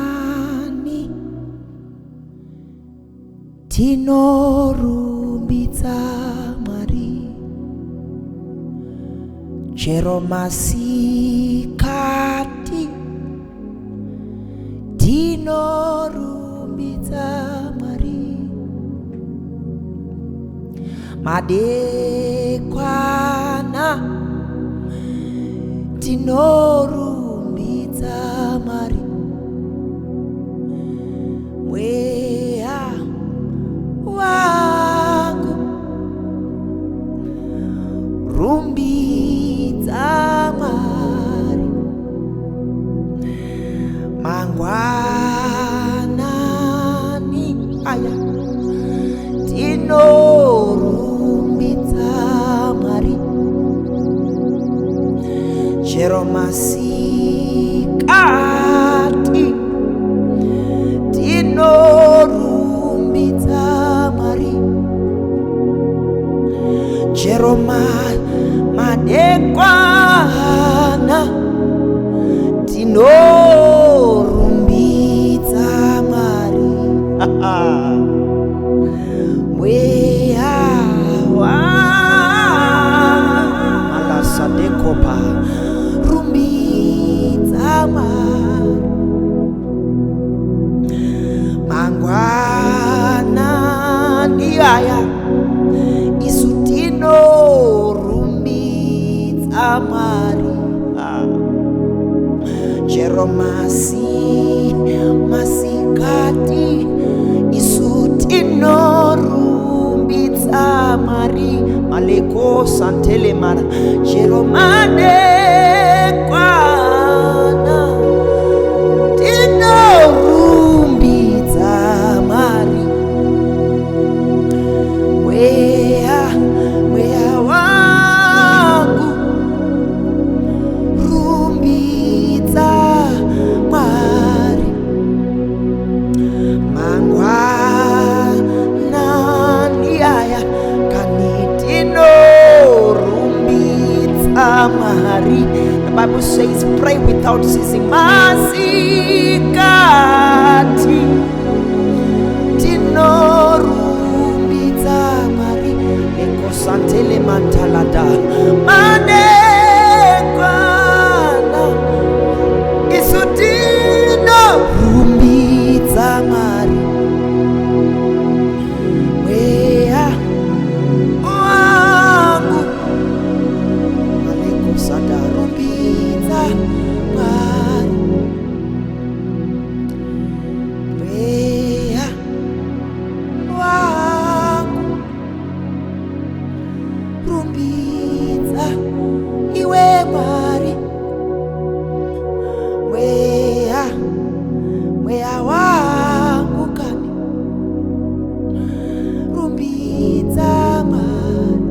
Mangwanani tinorumbidza Mwari, chero masikati tinorumbidza Mwari, madekwana tinorumbidza Mwari, mweya wangu rumbidza Mwari, mangwanani aya tinorumbidza Mwari, chero masikati tinorumbidza Mwari, chero madekwana tinorumbidza Mwari, mweya alasadekopa rumbidza Mwari, mangwanani aya isu tinorumbidza Mwari, chero masikati isu tinorumbidza Mwari, maleko santele mara, chero madekwana tinorumbidza Mwari, mweya wangu rumbidza Mwari, mangwanani aya kani tinorumbidza Mwari. The Bible says pray without ceasing. Masikati tinorumbidza Mwari, ekosantele mantalada madekwana isu tinorumbidza Mwari, mweya wangu malekosada rumbidza Mwari, mweya wangu rumbidza iwe Mwari, mweya wangu kani rumbidza Mwari,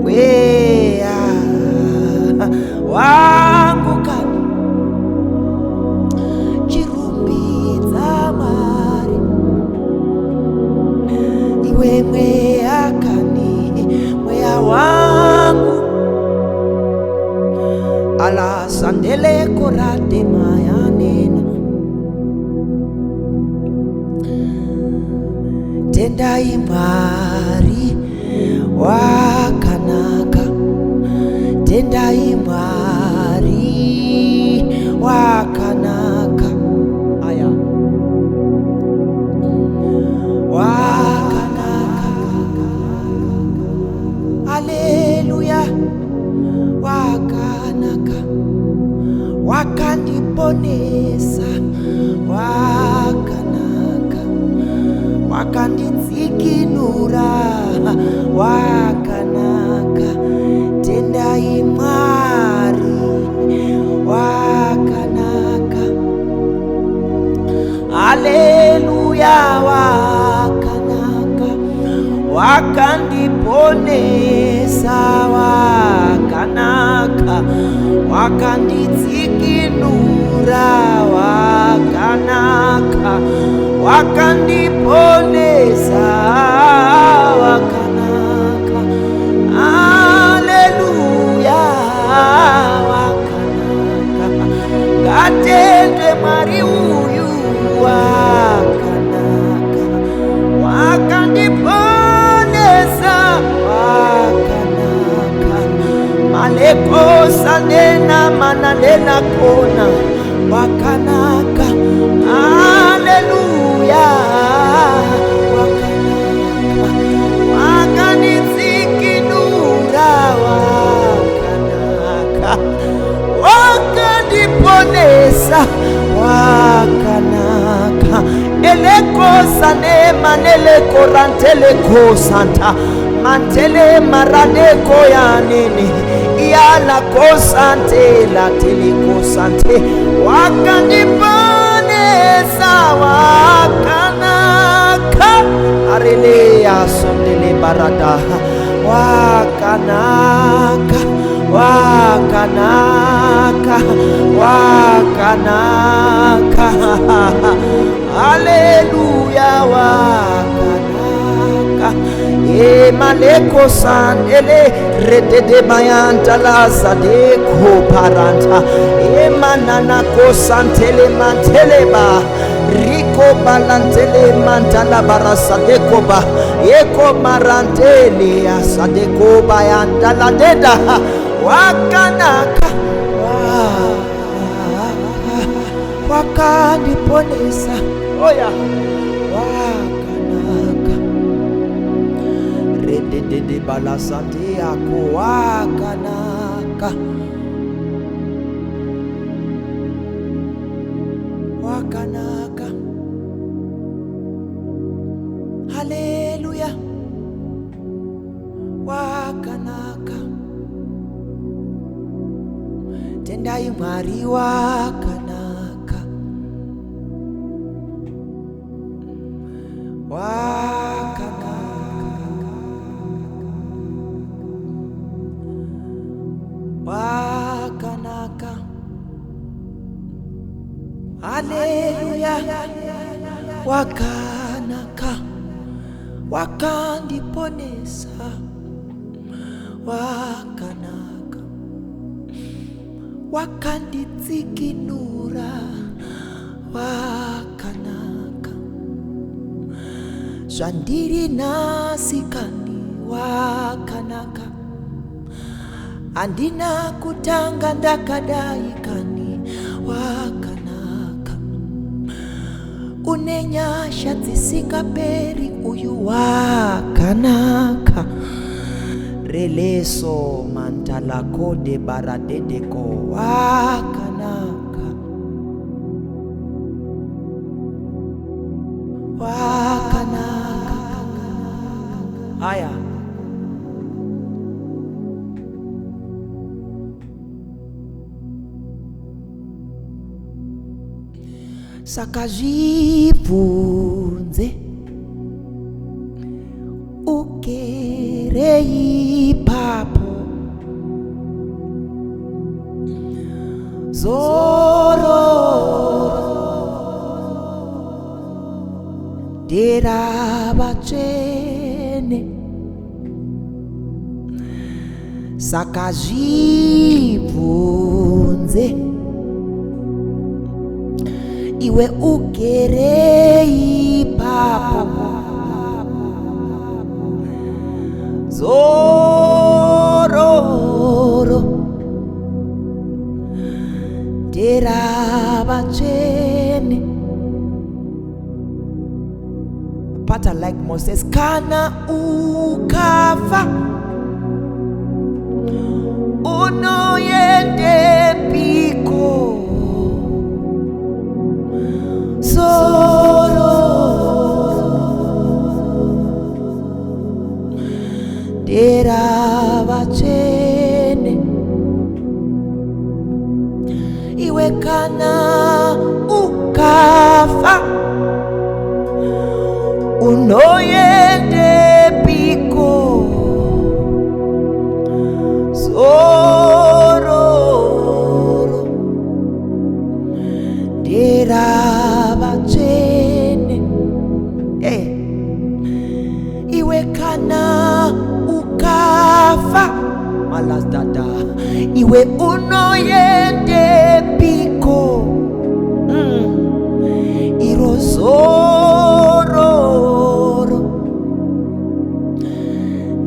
mweya wangu kani chirumbidza Mwari, iwe mweya kani mweya wangu ala sandele korate mayanena, tendai Mwari wakanaka, tendai Mwari wakanaka aya wakanaka, haleluya, wakanaka, wakandiponesa, wakanaka, wakandidzikinura, wakanaka, tendai Mwari wakanaka, haleluya, wakanaka, wakandiponesa, wakanaka, wakandidzikinura, wakanaka, wakandiponesa, wakanaka, haleluya, wakanaka. kosa nena mananena kona wakanaka. Haleluya. Wakanaka wakanitsikidura wakanaka wakandiponesa wakanaka. Elekosa ne manele korantele kosanta mantele maradeko ya nene iyala kosante la telekosante wakandiponesa wakanaka. Arele ya sondele barada wakanaka wakanaka wakanaka. Haleluya wakanaka. Maleko sandele redede bayanta la sadeko paranta manana ko santele manteleba riko balantele mantala barasadeko ba eko marantele asadeko bayanta la deda wakanaka wakandiponesa oya wakanaka redede balasante ako wakanaka wakanaka. Haleluya wakanaka. Tendai Mwari wakanaka wakanaka wakanaka. Haleluya wakanaka wakandiponesa wakanaka wakanditsikinura wakanaka. Zvandiri nasikani wakanaka andina kutanga ndakadaikani wakanaka. Unenyasha dzisingaperi uyu wakanaka. Releso mantalako de baradedeko wakanaka wakanaka. Haya saka zvibvunze ugere ipapo zoro deravatsvene. Saka zvibvunze iwe ugere ipapo zororo deravatsvene. Pattern like Moses, kana ukafa unoyende piko soro deravatsvene. Iwe kana ukafa unoyende piko sororo deravatsvene. Iwe kana ukafa malasdada iwe unoyende piko irozororo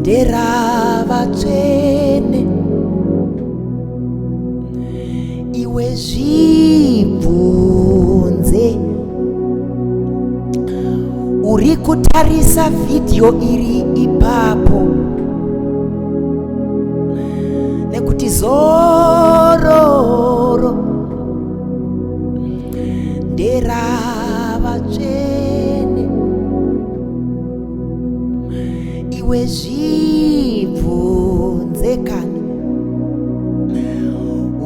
deravatsvene. iwe zvibvunze. Uri kutarisa video iri ipapo nekuti zororo nderavatsvene. Iwe zvibvunze kani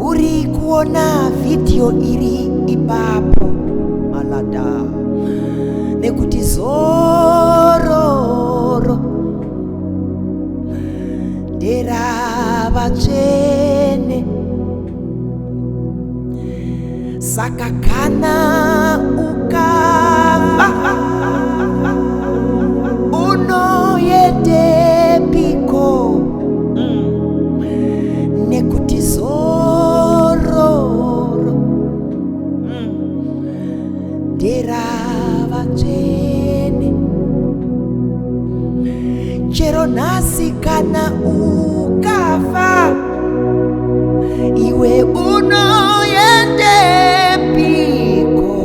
uri kuona video iri ipapo malada nekuti zororo nderavatsvene. Saka kana ukafa unoendepiko nekuti zororo nderavatsvene. Chero nhasi kana ukafa iwe unoendepiko.